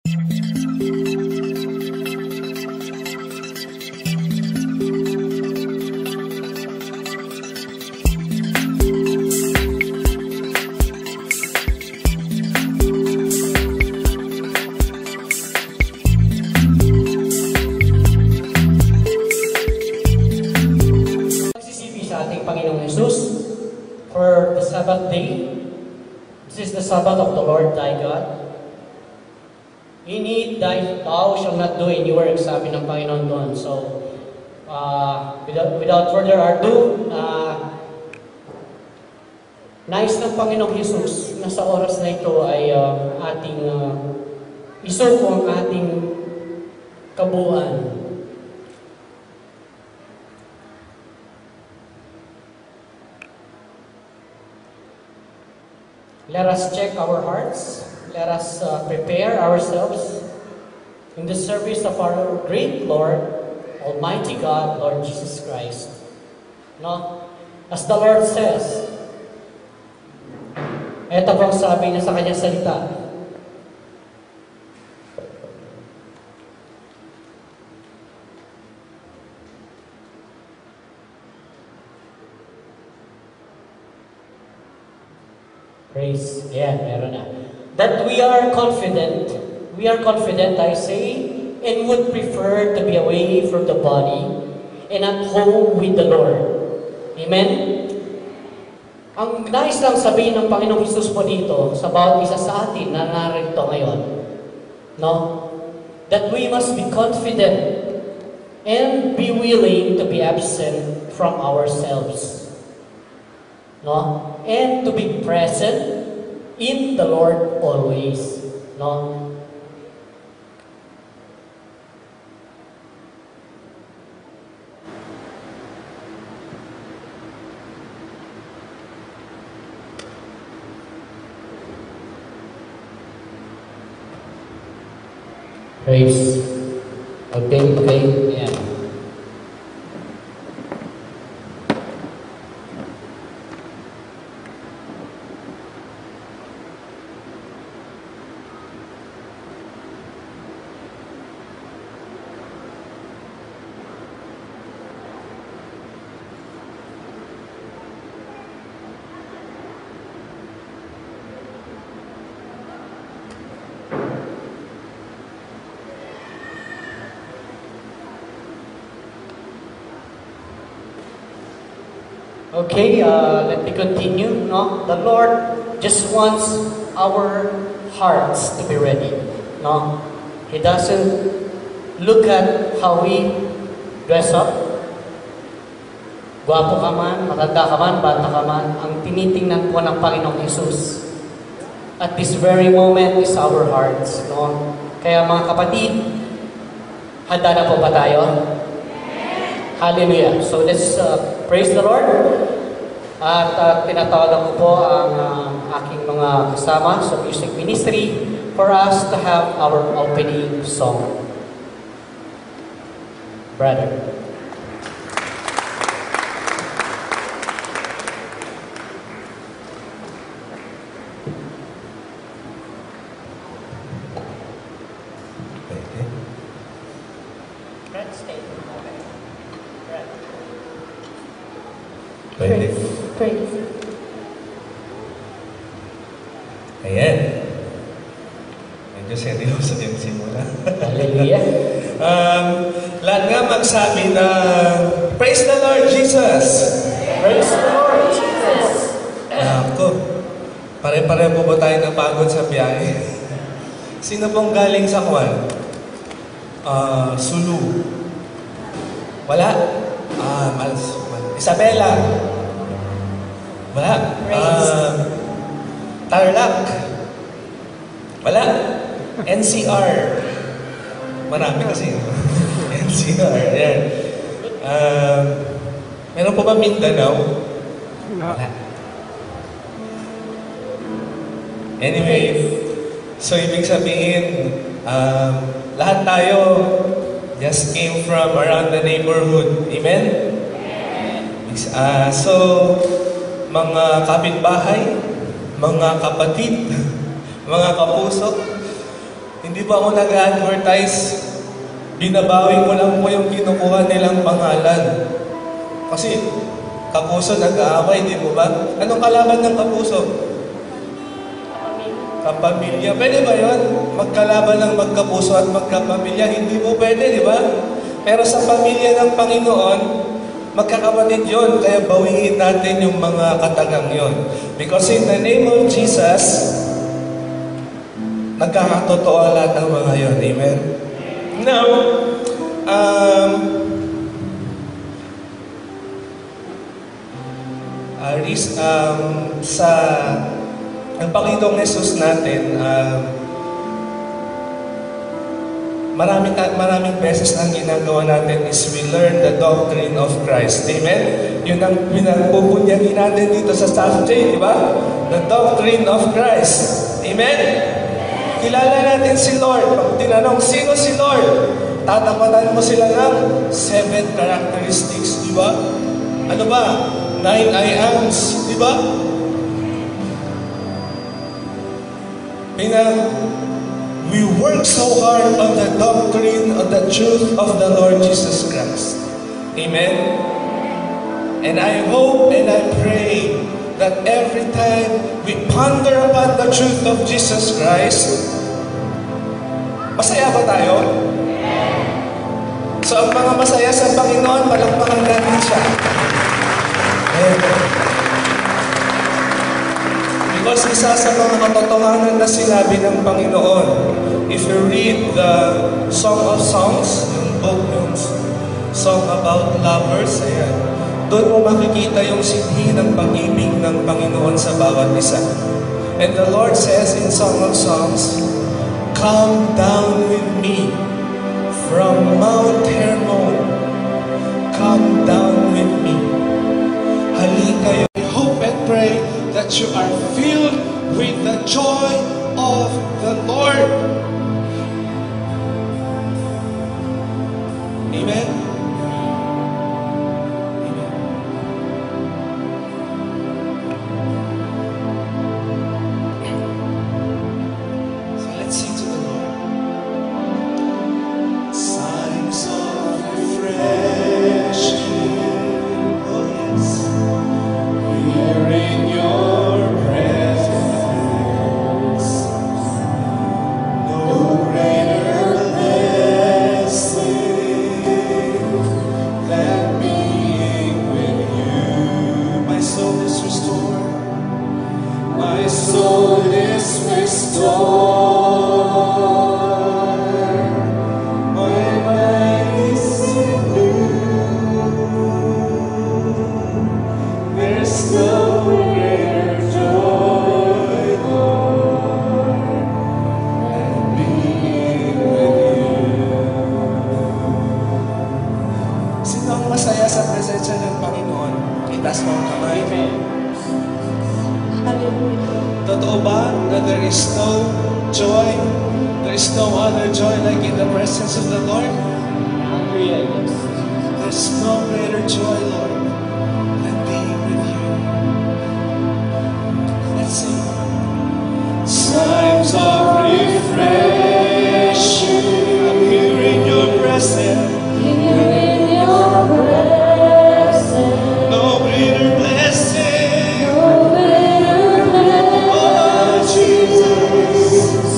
For the Sabbath day, this is the Sabbath of the Lord thy God. In it thou shalt not do any work, sabi ng Panginoon doon. So, without further ado, nais ng Panginoong Jesus na sa oras na ito ay ating isuko ang ating kabuuan. Let us check our hearts. Let us prepare ourselves in the service of our great Lord, Almighty God, Lord Jesus Christ. No? As the Lord says, ito pong sabi niya sa kanyang salita. Praise, meron na. That we are confident, I say, and would prefer to be away from the body and at home with the Lord. Amen? Ang nais lang sabihin ng Panginoong Jesus po dito sa bawat isa sa atin na narito ngayon, no? That we must be confident and be willing to be absent from ourselves. No? And to be present in the Lord always. No? Praise. Okay. Yeah. Okay, let me continue. No, the Lord just wants our hearts to be ready. No, He doesn't look at how we dress up. Gwapo ka man, matanda ka man, bata ka man, ang tinitingnan po ng Panginoong Jesus at this very moment is our hearts. No, kaya mga kapatid, handa na po ba tayo? Hallelujah. So let's praise the Lord. At tinatawagan ko po ang aking mga kasama sa music ministry for us to have our opening song. Brother. Praise. Ayan. Medyo seryoso yung simula. Hallelujah. Lahat nga magsabi na praise the Lord Jesus. Praise the Lord Jesus. Ako, pare-pare po ba tayo napagod sa biyahe? Sino pong galing sa Kwan? Sulu. Wala? Isabela. Wala. Tarlac. Wala. NCR. Marami kasi. NCR. Yan. Meron po ba Mindanao? Wala. Anyway, so ibig sabihin, lahat tayo just came from around the neighborhood. Amen? So, mga kapitbahay, mga kapatid, mga kapuso, Hindi po ako nag-advertise. Binabawi ko lang po yung kinukuha nilang pangalan. Kasi kapuso nag-aaway, di po ba? Anong kalaban ng kapuso? Kapamilya. Pwede ba yun? Magkalaban ng magkapuso at magkapamilya? Hindi po pwede, di ba? Pero sa pamilya ng Panginoon, magkakapatid yun. Kaya bawiin natin yung mga katagang yun. Because in the name of Jesus, nagkakatotoo lahat ng mga yun. Amen? Now, sa ang Panginoong Jesus natin, maraming beses ang ginagawa natin is we learn the doctrine of Christ. Amen? Yun ang pinagpupunyagin natin dito sa Saturday, di ba? The doctrine of Christ. Amen? Kilala natin si Lord. Pag tinanong, sino si Lord? Tatapatan mo sila ng 7 characteristics, di ba? Ano ba? 9 I ams, di ba? We work so hard on the doctrine of the truth of the Lord Jesus Christ. Amen? And I hope and I pray that every time we ponder upon the truth of Jesus Christ, masaya ba tayo? So ang mga masaya sa Panginoon, palakpakan natin siya. Amen. Because isa sa mga katotohanan na sinabi ng Panginoon, if you read the Song of Songs, yung book, yung song about lovers, ayan, doon mo makikita yung sinhi ng pag-ibig ng Panginoon sa bawat isa. And the Lord says in Song of Songs, "Come down with me from Mount Hermon. Come down with me." Halika, I hope and pray that you are filled with the joy of the Lord. Amen? Amen. So let's sing to the Lord. Signs of refreshing. Oh yes. We're in your presence. No greater blessing than being with you. My soul is restored. My soul is restored. My mind is renewed. There's no greater joy, Lord, than being with you. Sino ang masaya sa presensya ng Panginoon? Itaas mo ang kamay. Totoo ba na there is no joy, there is no other joy like in the presence of the Lord? There's no greater joy, Lord, than being with you. Let's sing. Times of refreshing, I'm here in your presence. No greater blessing. Oh, Jesus.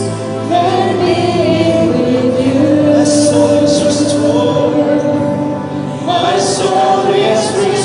My soul is restored. My soul is restored.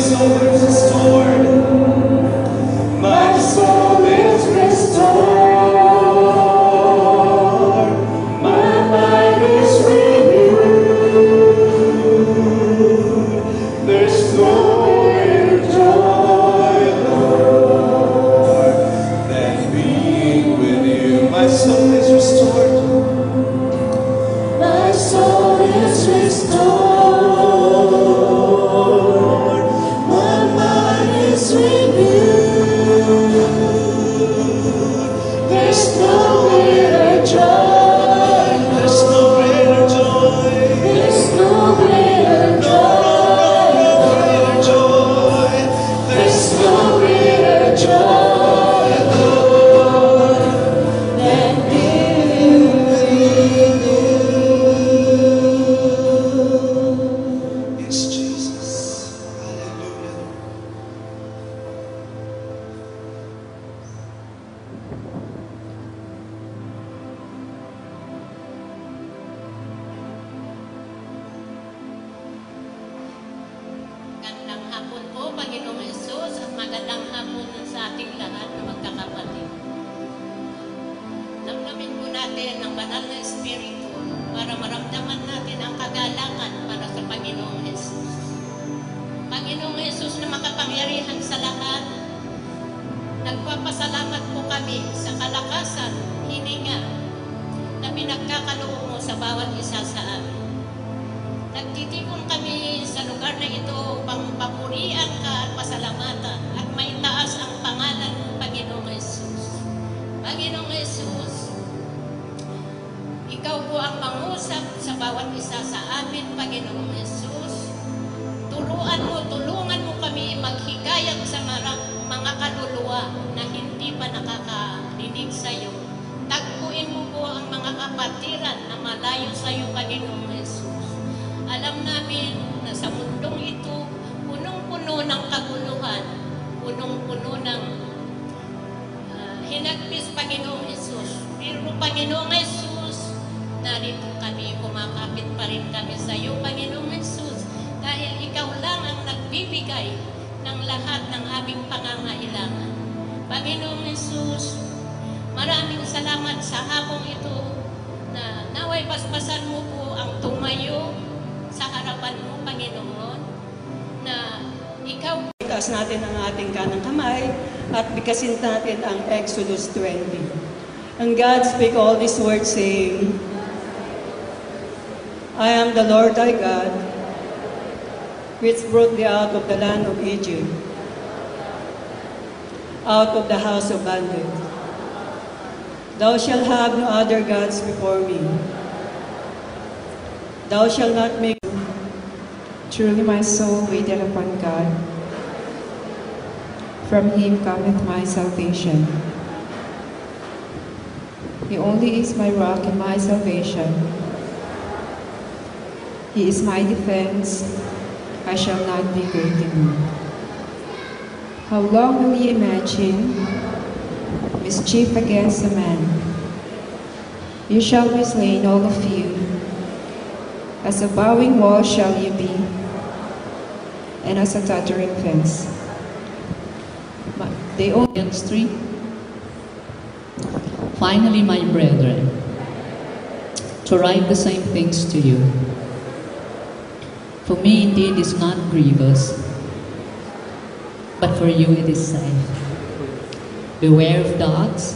soul is restored. My soul is restored. My mind is renewed. There's no greater joy, Lord, than being with you. My soul is restored. My soul is restored. My mind is renewed. There's no greater joy. There's no greater joy. There's no greater joy. There's no greater joy, Lord, than being with you. Yes, Jesus. Hallelujah. Magandang hapon po, Panginoong Hesus, at magandang hapon sa ating lahat na magkakapatid. Damdamin po natin ang banal na Espiritu para maramdaman natin ang kagalakan para sa Panginoong Hesus. Panginoong Hesus na makapangyarihan sa lahat, nagpapasalamat po kami sa kalakasan, hininga na pinagkakaloob mo sa bawat isa sa amin. Nagtitipon kami sa lugar na ito upang papurian ka at pasalamatan at maitaas ang pangalan ng Panginoong Hesus. Panginoong Hesus, ikaw po ang mangusap sa bawat isa sa amin, Panginoong Hesus. Tulungan mo kami maghikayat sa mga kaluluwa na hindi pa nakakarinig sa iyo. Tagpuin mo po ang mga kapatiran na malayo sa iyo, Panginoong Hesus. Alam namin na sa mundong ito, punong-puno ng kaguluhan, punong-puno ng hinagpis, Panginoong Hesus. Pero Panginoong Hesus, narito kami, kumakapit pa rin kami sa iyo, Panginoong Hesus, dahil ikaw lang ang nagbibigay ng lahat ng aming pangangailangan. Panginoong Hesus, maraming salamat sa hapong ito na naway paspasan mo po ang tumayo sa harapan mo, Panginoon, na ikaw. Itaas natin ang ating kanang kamay at bigkasin natin ang Exodus 20. And God spake all these words saying, I am the Lord thy God, which brought thee out of the land of Egypt, out of the house of bondage. Thou shalt have no other gods before me. Thou shalt not make. Truly my soul waited upon God. From him cometh my salvation. He only is my rock and my salvation. He is my defense. I shall not be greatly moved. How long will ye imagine mischief against a man? You shall be slain, all of you. As a bowing wall shall ye be, and as a tottering fence. They only Philippians 3. Finally, my brethren, to write the same things to you. For me indeed is not grievous, but for you it is safe. Beware of dogs,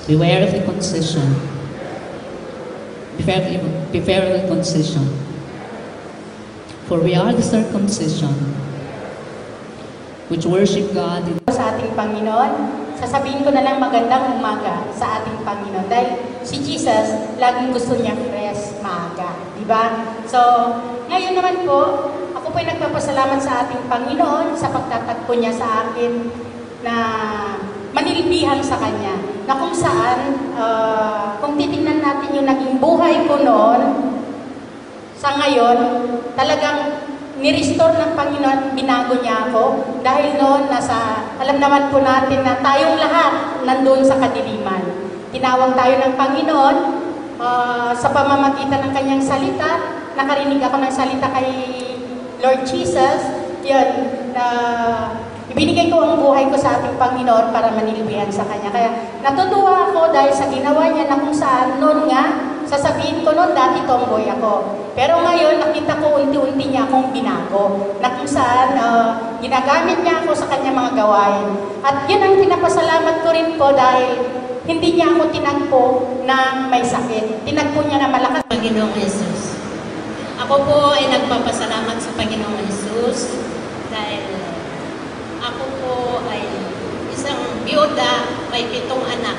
beware of the concision, beware of the concision. For we are the circumcision, which worship God in sa ating Panginoon, sasabihin ko na lang magandang umaga sa ating Panginoon dahil si Jesus laging gusto niya fresh maaga, di ba? So, ngayon naman po, ako po ay nagpapasalamat sa ating Panginoon sa pagtatagpo niya sa akin na manilbihan sa Kanya, na kung saan, kung titingnan natin yung naging buhay ko noon, sa ngayon, talagang ni-restore ng Panginoon, binago niya ako. Dahil noon, alam naman po natin na tayong lahat nandun sa kadiliman. Tinawag tayo ng Panginoon sa pamamagitan ng kanyang salita. Nakarinig ako ng salita kay Lord Jesus yun, na ibinigay ko ang buhay ko sa ating Panginoon para manilbihan sa Kanya. Kaya natutuwa ako dahil sa ginawa niya na kung saan noon nga, sasabihin ko noon dati tomboy ako. Pero ngayon nakita ko unti-unti niya akong binago. Na kung saan ginagamit niya ako sa kanyang mga gawain. At yun ang pinapasalamat ko rin po dahil hindi niya ako tinagpo na may sakit. Tinagpo niya na malakas. Panginoong Jesus. Ako po ay nagpapasalamat sa Panginoong Jesus dahil ako po ay isang biyuda, may 7 anak.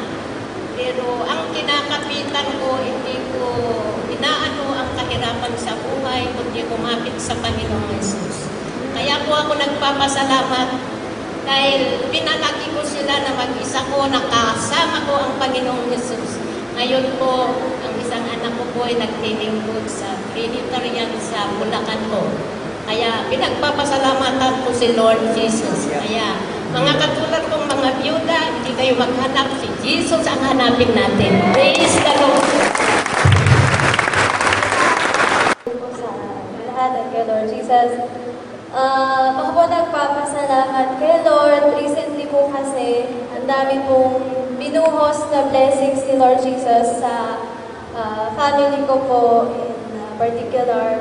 Pero ang kinakapitan ko, hindi ko inaano ang kahirapan sa buhay, kundi kumapit sa Panginoong Jesus. Kaya po ako nagpapasalamat dahil pinalaki ko sila na mag-isa ko, nakasama ko ang Panginoong Jesus. Ngayon po, ang isang anak ko po ay nagtilingkod sa Trinitarian sa Bulacan po. Kaya pinagpapasalamatan ko si Lord Jesus. Kaya mga katulad kong mga byuda, hindi kayo maghanap, si Jesus ang hanapin natin. Praise the Lord! Sa lahat at kay Lord Jesus. Ako po nagpapasalamat kay Lord. Recently po kasi, ang dami pong binuhos na blessings ni Lord Jesus sa family ko po in particular.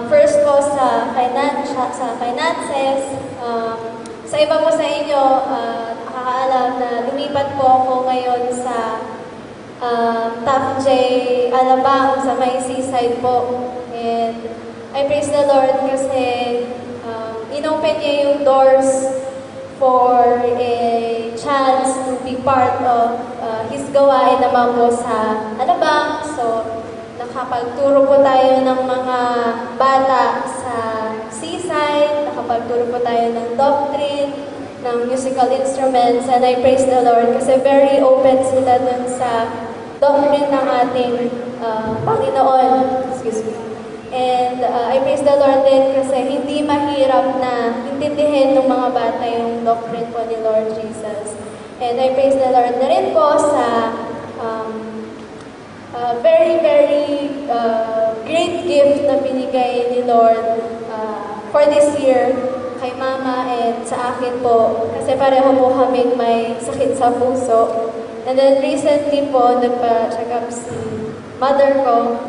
First po sa finances. Sa iba po sa inyo, nakakaalam na lumipat po ako ngayon sa Top J Alabang sa may seaside po. And I praise the Lord kasi inopen niya yung doors for a chance to be part of His gawain naman po sa Alabang. So, nakapagturo po tayo ng mga bata sa seaside, nakapagturo po tayo ng doctrine, ng musical instruments, and I praise the Lord kasi very open sila dun sa doctrine ng ating Panginoon. Excuse me. And I praise the Lord din kasi hindi mahirap na intindihin ng mga bata yung doctrine po ni Lord Jesus. And I praise the Lord na rin po sa very, very great gift na binigay ni Lord for this year kay Mama and sa akin po. Kasi pareho po kaming may sakit sa puso. And then recently po, nagpa-check up si mother ko.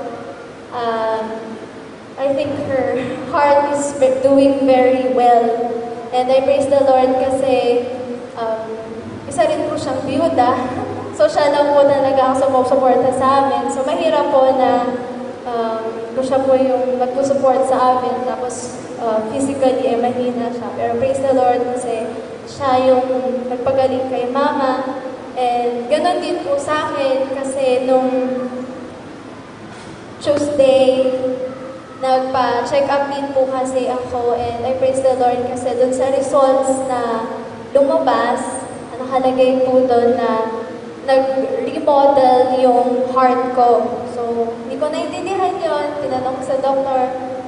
I think her heart is doing very well. And I praise the Lord kasi isa rin po siyang biyuda. So, siya lang po talaga ang sumusuporta sa amin. So, mahirap po na siya po yung nagpo-support sa amin. Tapos, physically, mahina siya. Pero praise the Lord kasi siya yung nagpagaling kay Mama. And ganon din po sa akin kasi nung Tuesday, nagpa-check up din po kasi ako. And I praise the Lord kasi dun sa results na lumabas, nakalagay po doon na nag-remodel yung heart ko. So, hindi ko naintindihan yun. Tinanong ko sa doktor,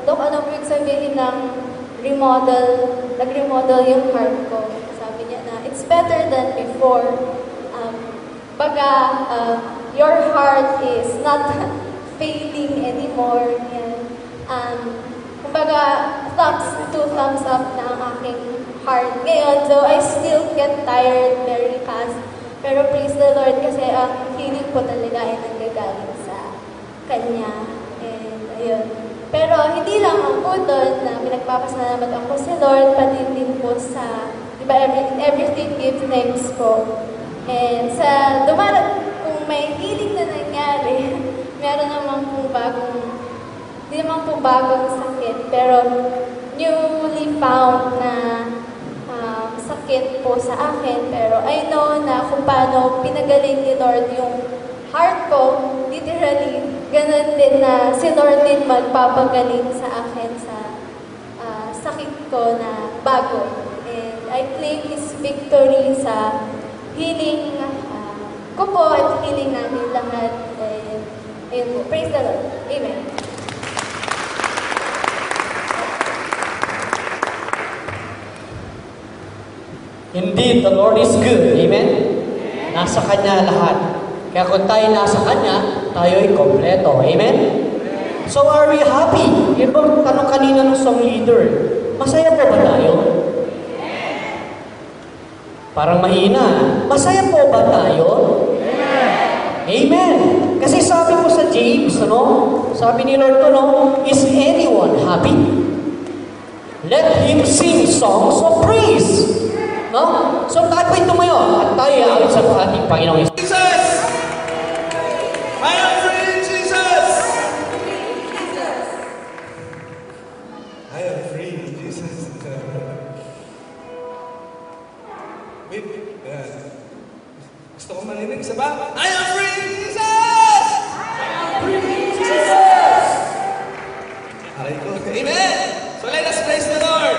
Dok, anong ibig sabihin ng remodel, nag-remodel yung heart ko? Sabi niya na, it's better than before. Your heart is not failing anymore. Yan. Kumbaga, two thumbs up na ang aking heart ngayon. So, I still get tired very fast. Pero praise the Lord kasi ang healing ko talaga ay nanggagaling sa Kanya. And ayun. Pero hindi lang ako doon na pinagpapasalamat ako si Lord, pati din po sa, diba, everything give thanks po. And sa kung may healing na nangyari, meron naman po hindi naman po bagong sakit, pero newly found na sakit po sa akin, pero I know na kung paano pinagaling ni Lord yung heart ko, literally, ganun din na si Lord din magpapagaling sa akin sa sakit ko na bago. And I claim His victory sa healing ko po at healing natin lahat. And praise the Lord. Amen. Indeed, the Lord is good. Amen? Nasa Kanya lahat. Kaya kung tayo nasa Kanya, tayo ay kompleto. Amen? So are we happy? Yung bang tanong kanina ng song leader, Masaya po ba tayo? Parang mahina. Masaya po ba tayo? Amen. Kasi sabi ko sa James, sabi ni Lord is anyone happy? Let him sing songs of praise. No? So tayo po'y tumayo at tayo awit sa ating Panginoong Yesus. Jesus! I am free in Jesus! I am free in Jesus. Wait, gusto ko marinig sa ba? I am free in Jesus! I am free in Jesus! Aray ko. Amen! So let us praise the Lord!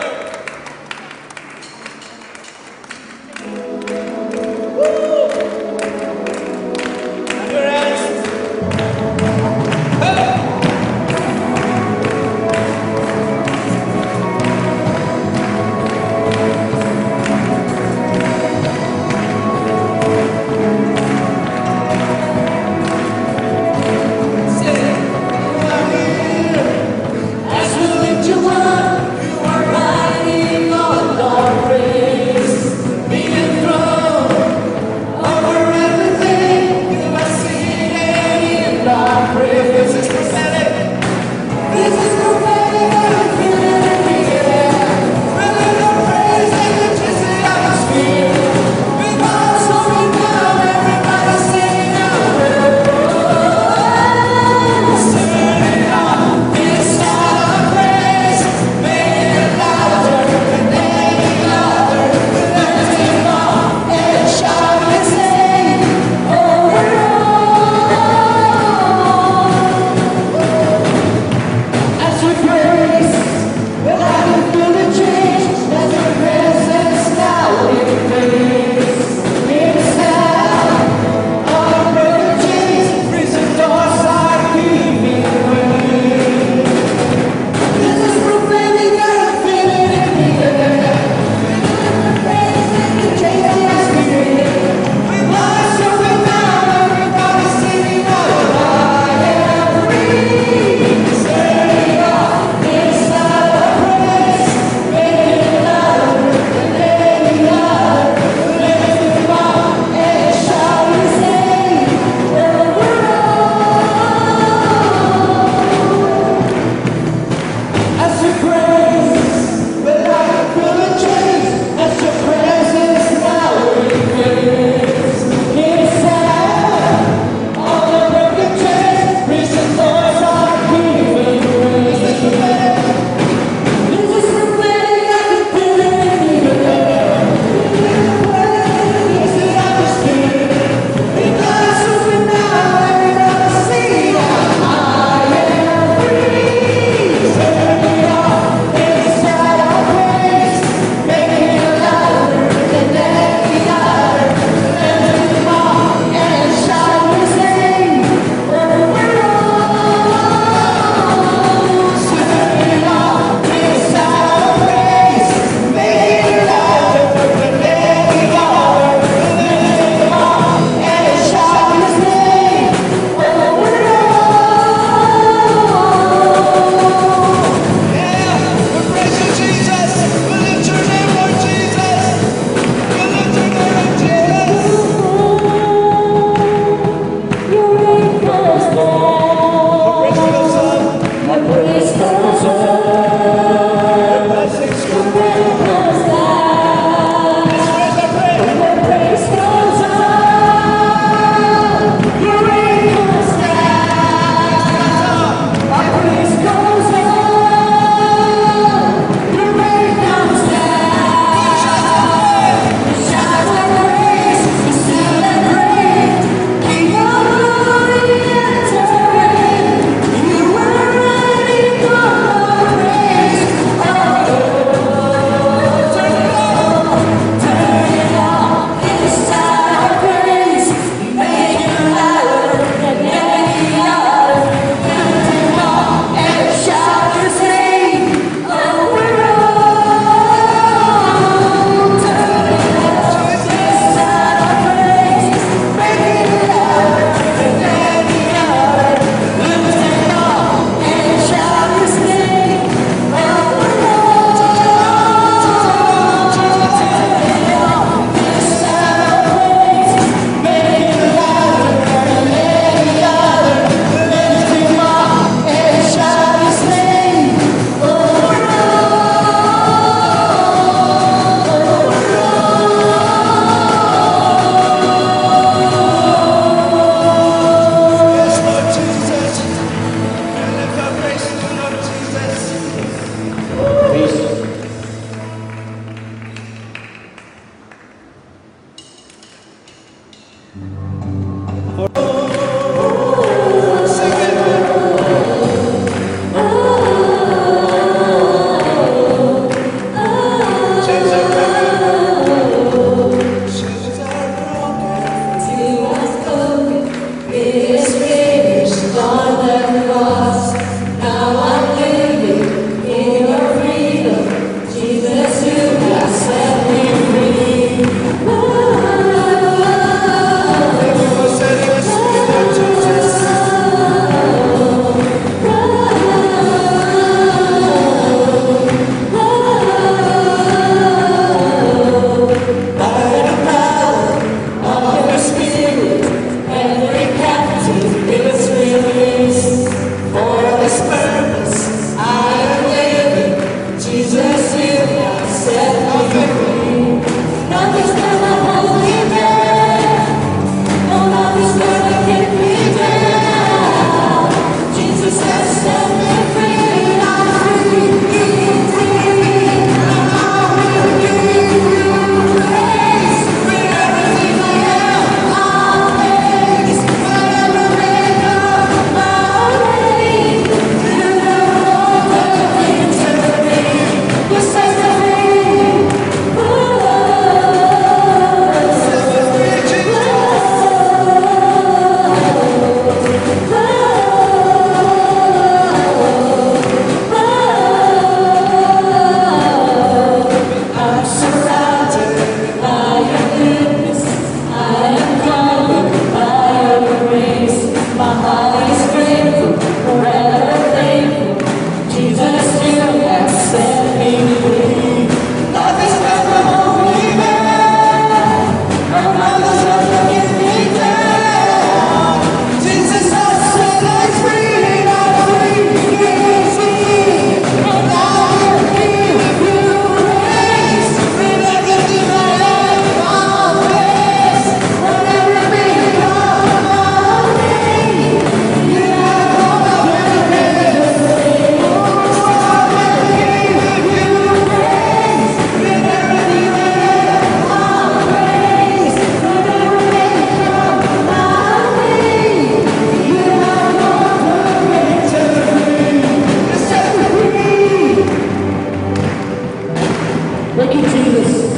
Thank you, Jesus.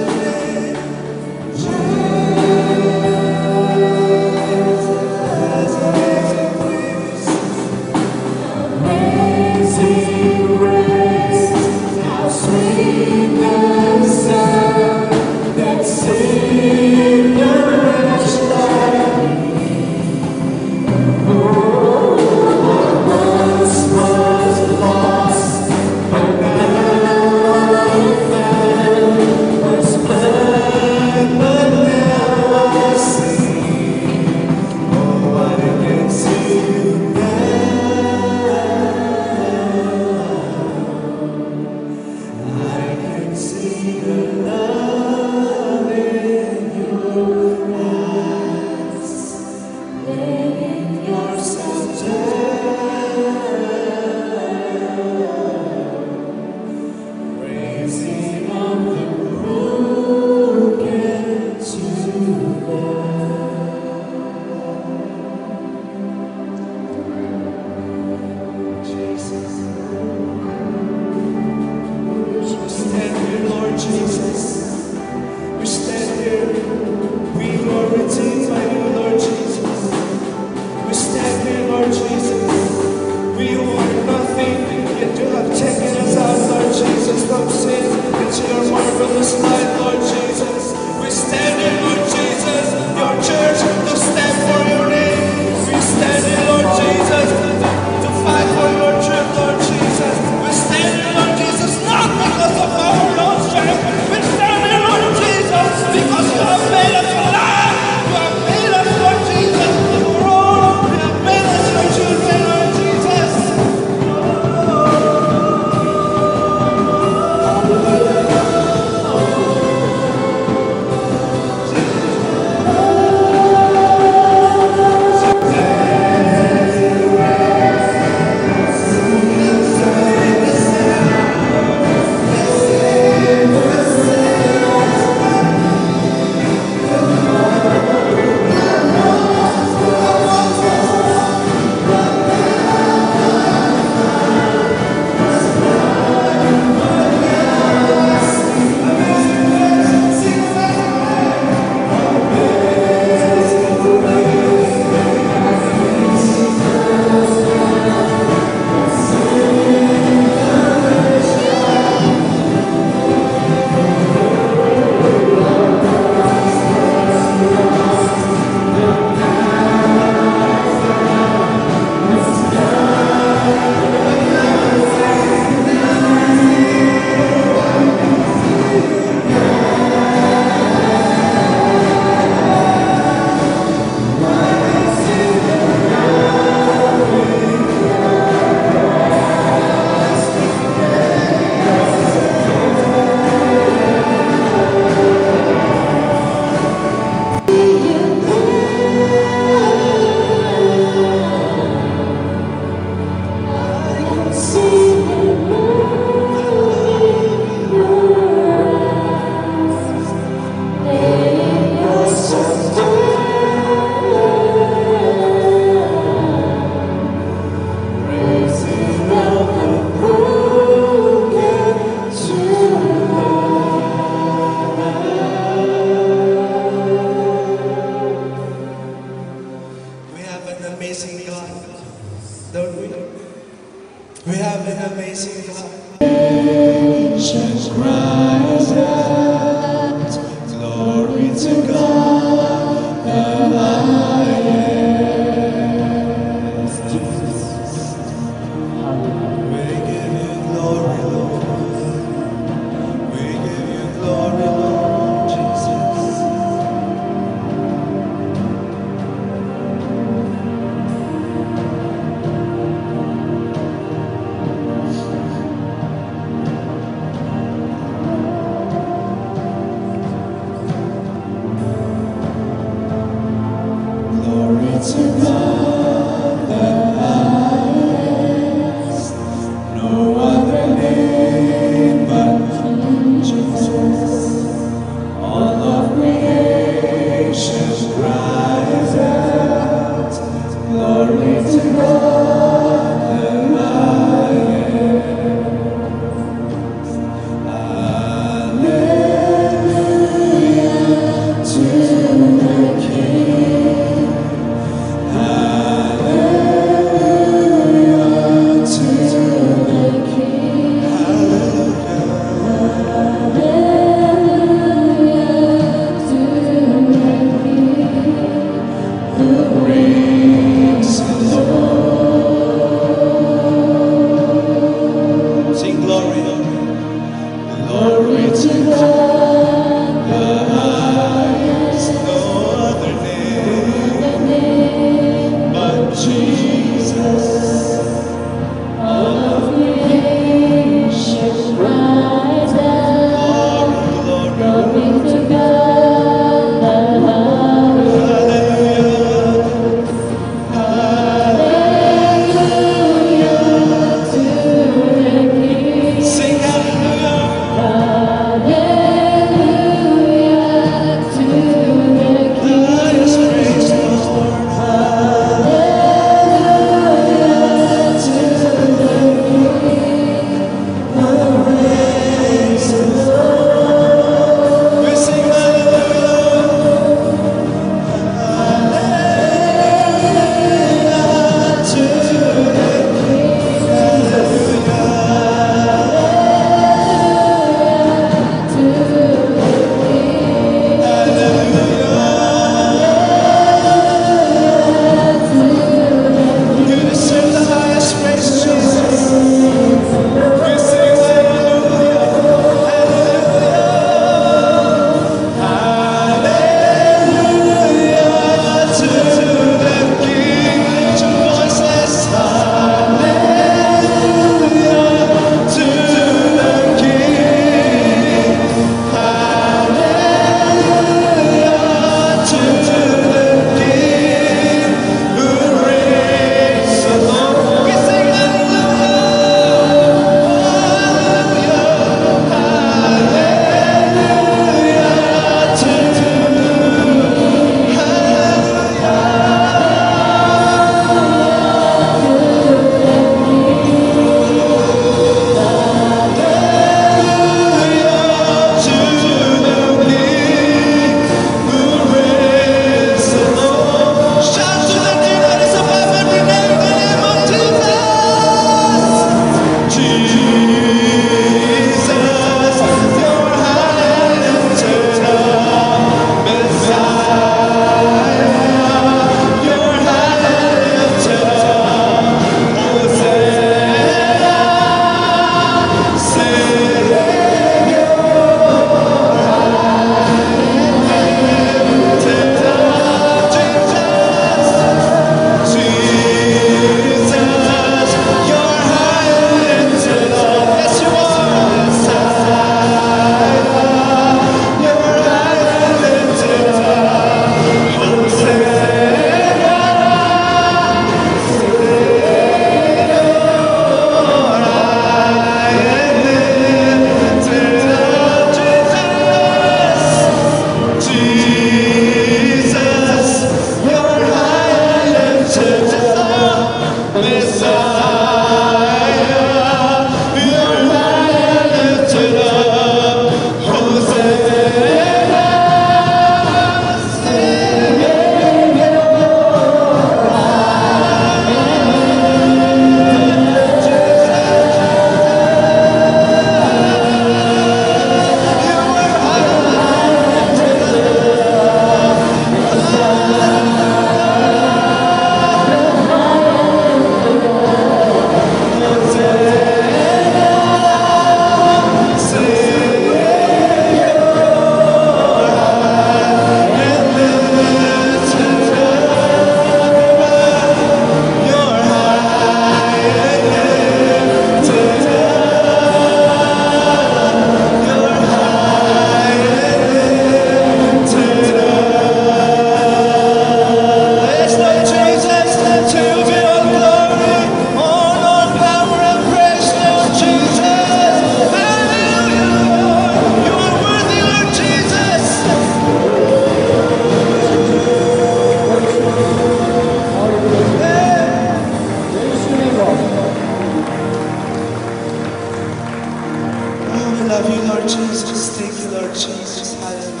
Oh, we love you, Lord Jesus. Thank you, Lord Jesus. Hallelujah.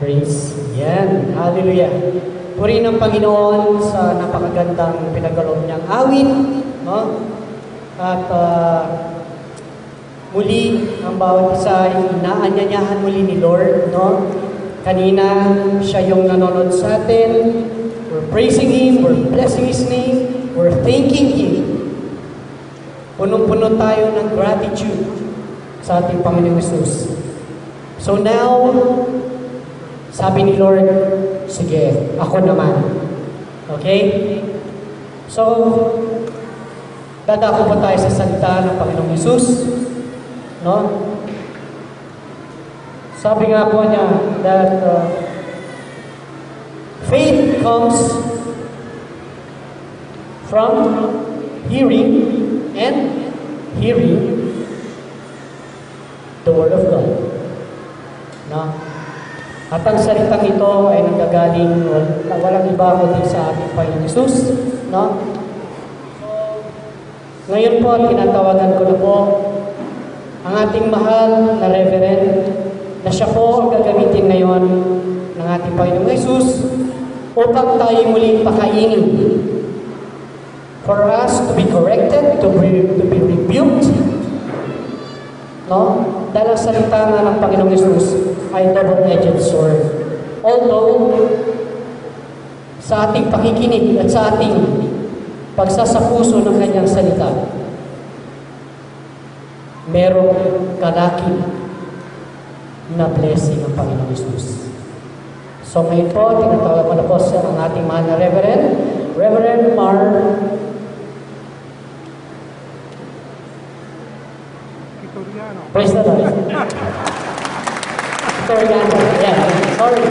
Praise. Yan. Hallelujah. Purihin ang Panginoon sa napakagandang pinagkaloob niyang awit. No? At muli, ang bawat isa ay inaanyanyahan muli ni Lord. No? Kanina, siya yung nanonood sa atin. We're praising Him, we're blessing His name, we're thanking Him. Punong-puno tayo ng gratitude sa ating Panginoong Hesus. So now, sabi ni Lord, sige, ako naman. Okay? So, dadako po tayo sa salita ng Panginoong Hesus. No? Sabi nga po niya that faith comes from hearing and hearing the Word of God. No? At ang salitang ito ay nanggagaling walang iba kundi sa ating Panginoong Hesus. No? Ngayon po, tinatawagan ko na po ang ating mahal na Reverend na siya po ang gagamitin ngayon ng ating Panginoong Hesus upang tayo muling pakainin. For us to be corrected, to be rebuked. No? Dahil ang salita nga ng Panginoong Hesus ay double-edged sword. Although, sa ating pakikinig at sa ating pagsasapuso ng kanyang salita, merong kalakip na blessing ng Panginoong Hesus. So ngayon po, tinatawag ko na po sa ang ating mahal na Reverend Mar Praise the Lord. Victoriano. Yeah, sorry.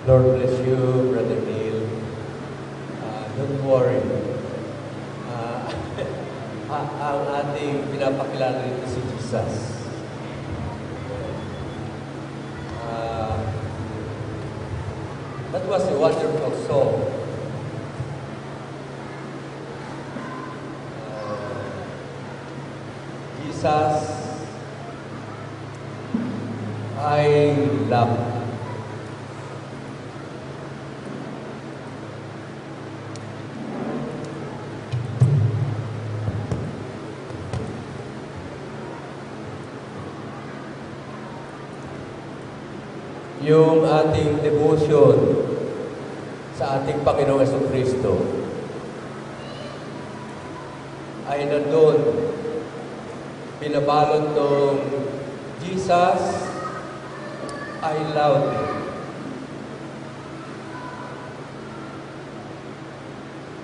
Lord bless you, Brother Neil. Don't worry. Ang ating pinapakilala rito si Jesus. That was a wonderful song. Jesus, I love you. Yung ating devotion sa ating Panginoong Jesucristo ay nandun, binabalot ng Jesus, I love you.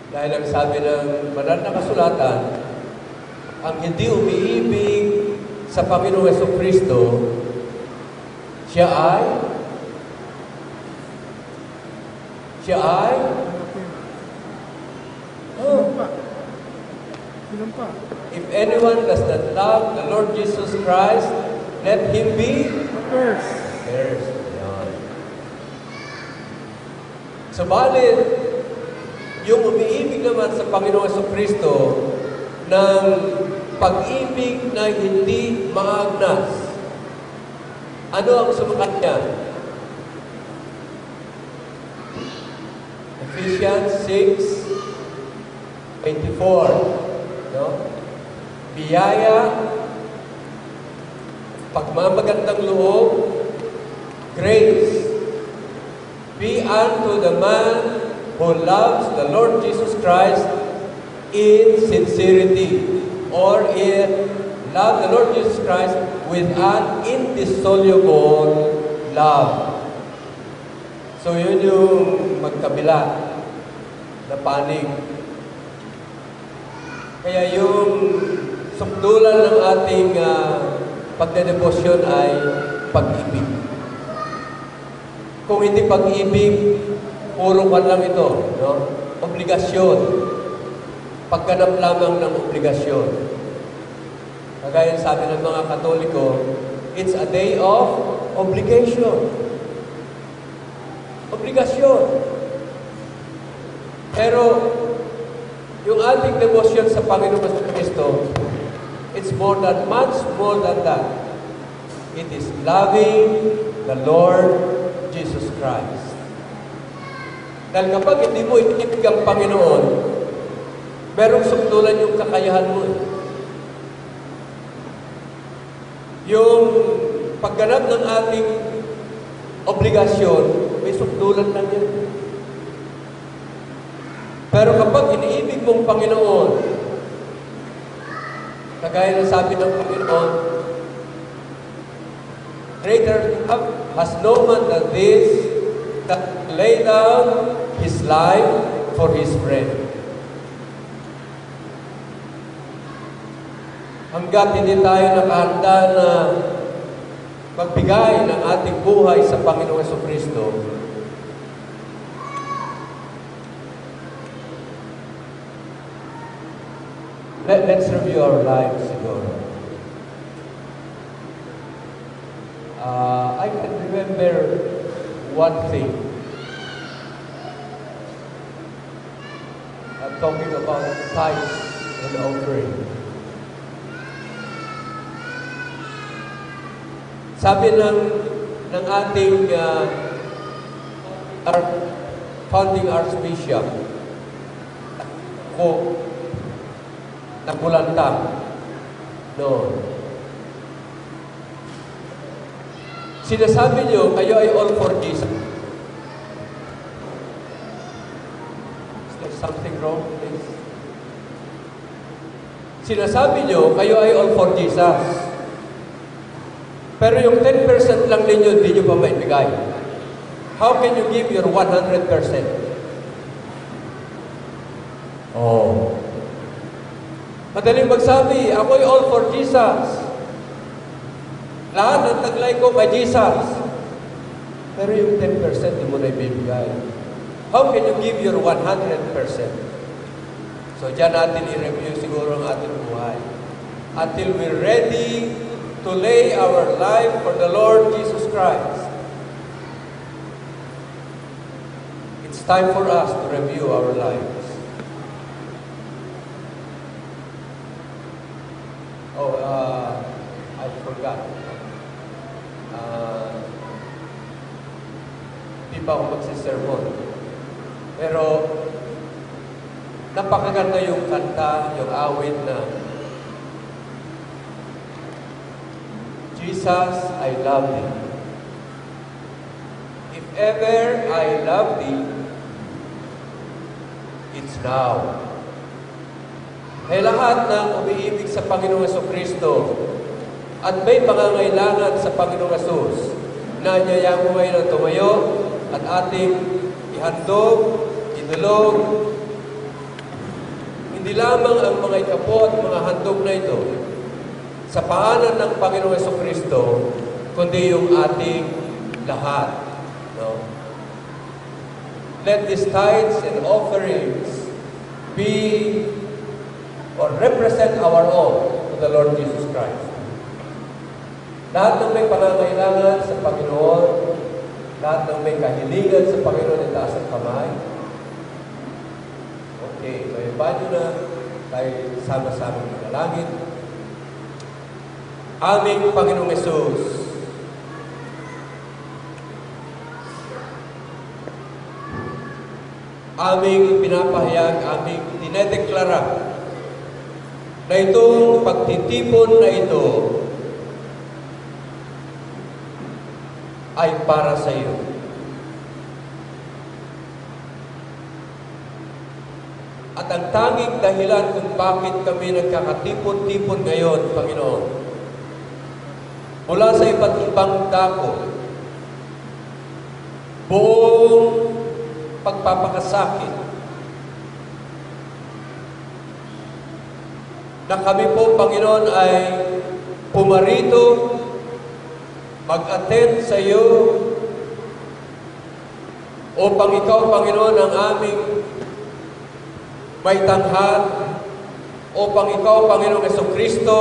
Dahil ang sabi ng banal na kasulatan, ang hindi umiibig sa Panginoong Jesucristo, siya ay if anyone does not love the Lord Jesus Christ, let him be cursed. Yan. Subalit, yung umiibig naman sa Panginoong Jesucristo ng pag-ibig na hindi maagnas, ano ang sumakat niya? Ephesians 6:24. No? Biyaya, pagmamagandang loob, grace, be unto the man who loves the Lord Jesus Christ in sincerity, or in love the Lord Jesus Christ with an indissoluble love. So yun yung magkabila na panig. Kaya yung sukdulan ng ating pagdedebosyon ay pag-ibig. Kung hindi pag-ibig, puro kwan lang ito, no? Obligasyon. Pagganap lamang ng obligasyon. Kagaya sabi ng mga Katoliko, it's a day of obligation. Obligasyon. Pero, yung ating devotion sa Panginoon Kristo, it's much more than that. It is loving the Lord Jesus Christ. Dahil kapag hindi mo inibig ang Panginoon, merong sukdulan yung kakayahan mo. Yung pagganap ng ating obligasyon, may sukdulan lang yan. Pero kapag iniibig mong Panginoon, kagaya ng sabi ng Panginoon, greater love has no man than this, that lay down his life for his friend. Hanggat hindi tayo nakahanda na magbigay ng ating buhay sa Panginoong Jesucristo, let's review our lives siguro. I can remember one thing. I'm talking about tithes and offering. Sabi ng ating our founding Archbishop, ako, nagulantang noon. Sinasabi niyo, kayo ay all for Jesus. Is there something wrong, please? Sinasabi niyo, kayo ay all for Jesus. Pero yung 10% lang ninyo, hindi nyo pa maibigay. How can you give your 100%? Oh. Madaling magsabi, ako'y all for Jesus. Lahat ng taglay ko kay Jesus. Pero yung 10% di mo na ibibigay. How can you give your 100%? So, dyan natin i-review siguro ang ating buhay. Until we're ready to lay our life for the Lord Jesus Christ. It's time for us to review our lives. Oh, I forgot. Di pa ako magsisermon. Pero, napakaganda yung kanta, yung awit na Jesus, I love thee. If ever I love thee, it's now. Kaya lahat ng umiibig sa Panginoong Jesucristo at may pangangailangan sa Panginoong Jesus, na niyaya mo ngayon ang tumayo at ating ihandog, idulog, hindi lamang ang mga ikapo at mga handog na ito sa paanan ng Panginoong Jesucristo, kundi yung ating lahat. No? Let these tithes and offerings be or represent our all to the Lord Jesus Christ. Lahat ng may pangangailangan sa Panginoon, lahat ng may kahilingan sa Panginoon, itaas ang kamay. Okay, so iba nyo na tayo sama-sama manalangin. Aming Panginoong Hesus, aming pinapahayag, aming dinedeklara na itong pagtitipon na ito ay para sa iyo. At ang tanging dahilan kung bakit kami nagkakatipon-tipon ngayon, Panginoon, mula sa iba't ibang dako, buong pagpapakasakit, na kami po, Panginoon, ay pumarito, mag-attend sa iyo, upang ikaw, Panginoon, ang aming may tanghal, upang ikaw, Panginoong Jesucristo,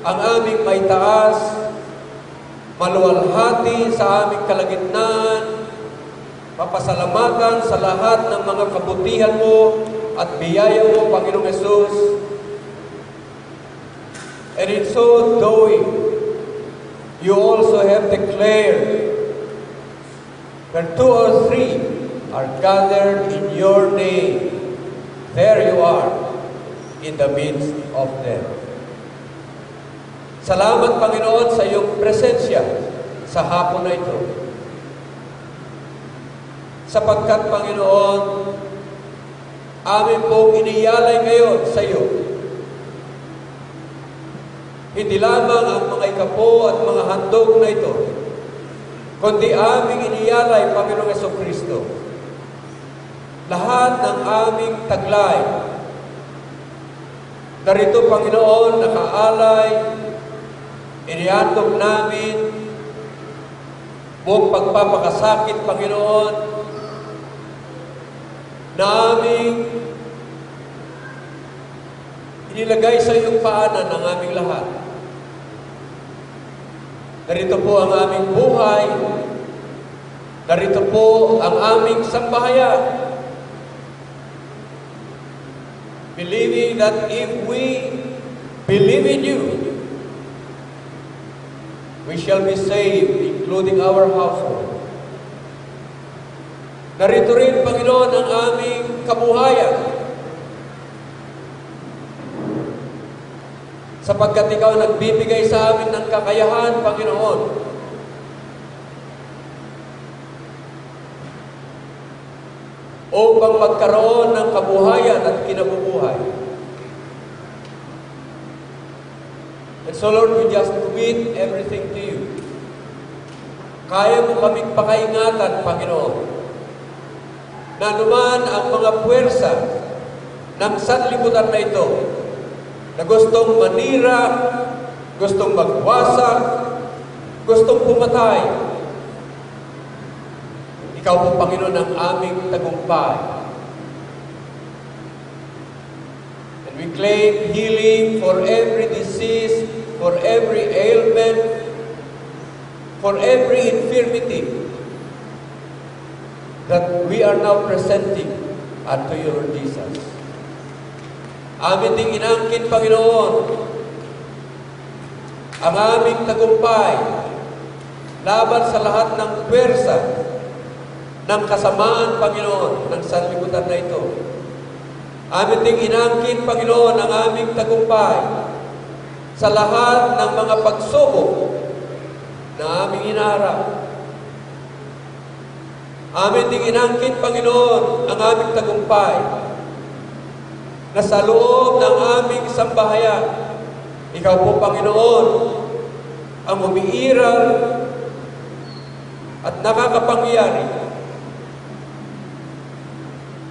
ang aming may taas, maluwalhati sa aming kalagitnaan, papasalamatan sa lahat ng mga kabutihan mo at biyaya mo, Panginoong Jesus. And in so doing, you also have declared, where 2 or 3 are gathered in your name, there you are in the midst of them. Salamat, Panginoon, sa iyong presensya sa hapon na ito. Sapagkat, Panginoon, amin pong iniyalay ngayon sa iyo. Hindi lamang ang mga ikapo at mga handog na ito, kundi aming iniyalay, Panginoong Jesucristo, lahat ng aming taglay. Narito, Panginoon, nakaalay, inihandog namin, buong pagpapakasakit, Panginoon, na aming inilagay sa iyong paanan ng aming lahat. Narito po ang aming buhay, narito po ang aming sambahayan, believing that if we believe in you, we shall be saved, including our household. Narito rin, Panginoon, ang aming kabuhayan, sapagkat ikaw nagbibigay sa amin ng kakayahan, Panginoon, upang magkaroon ng kabuhayan at kinabubuhay. And so, Lord, we just commit everything to you. Kaya mo kaming pakaingatan, Panginoon, na naman ang mga puwersa ng sanlibutan na ito, na gustong manira, gustong magwasak, gustong pumatay. Ikaw po, Panginoon, ang aming tagumpay. And we claim healing for every disease, for every ailment, for every infirmity that we are now presenting unto you, Lord Jesus. Amin ding inangkin, Panginoon, ang aming tagumpay laban sa lahat ng pwersa ng kasamaan, Panginoon, ng sanlibutan na ito. Amin ding inangkin, Panginoon, ang aming tagumpay sa lahat ng mga pagsubok na aming inaharap. Amin ding inangkin, Panginoon, ang aming tagumpay na sa loob ng aming sambahayan, ikaw po, Panginoon, ang umiiral at nakakapangyari.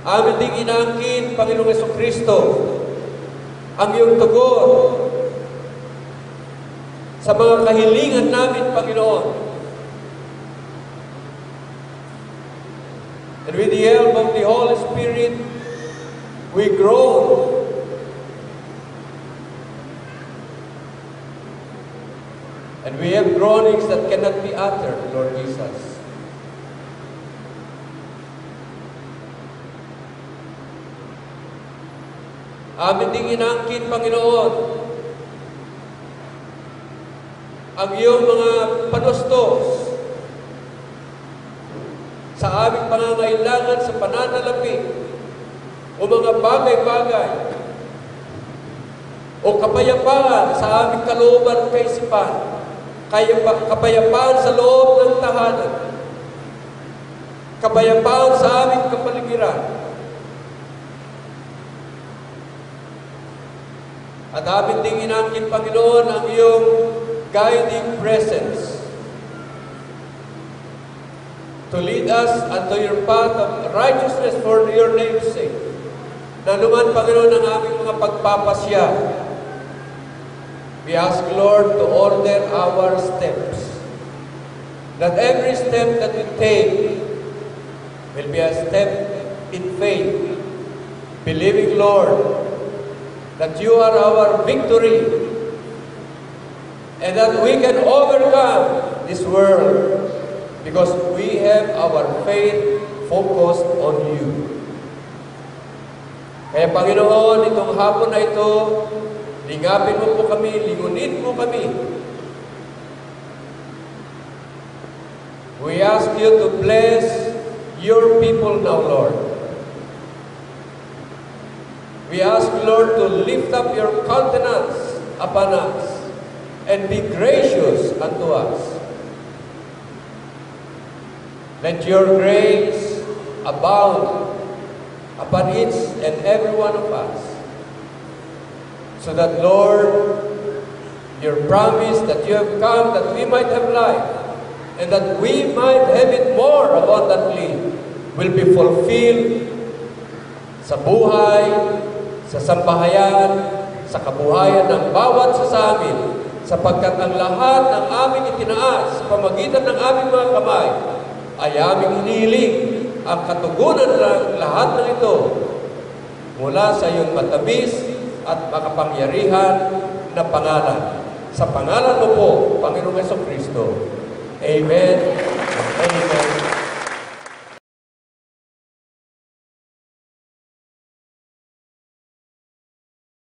Amin ding inangkin, Panginoong Jesucristo, ang iyong tugon sa mga kahilingan namin, Panginoon. And with the help of the Holy Spirit, we grow. And we have groanings that cannot be uttered, Lord Jesus. Amin ding inangkin, Panginoon, ang iyong mga panustos sa aming pangangailangan sa pananalapi o mga bagay-bagay o kapayapaan sa aming kalooban at kaisipan, kapayapaan sa loob ng tahanan, kapayapaan sa aming kapaligiran. At amin ding inangkin, Panginoon, ang iyong guiding presence to lead us unto your path of righteousness for your name's sake. Na naman, Panginoon, ang aming mga pagpapasya. We ask, Lord, to order our steps. That every step that we take will be a step in faith, believing, Lord, that you are our victory and that we can overcome this world because we have our faith focused on you. Kaya Panginoon, itong hapon na ito, lingapin mo po kami, lingunin mo kami. We ask you to bless your people now, Lord. We ask, Lord, to lift up your countenance upon us and be gracious unto us. Let your grace abound upon each and every one of us, so that, Lord, your promise that you have come that we might have life and that we might have it more abundantly will be fulfilled sa buhay, sa sambahayan, sa kabuhayan ng bawat sa amin, sapagkat ang lahat ng aming itinaas sa pamagitan ng aming mga kamay ay aming hiniling ang katugunan ng lahat ng ito mula sa iyong matabis at makapangyarihan na pangalan. Sa pangalan mo po, Panginoong Jesucristo. Amen. Amen.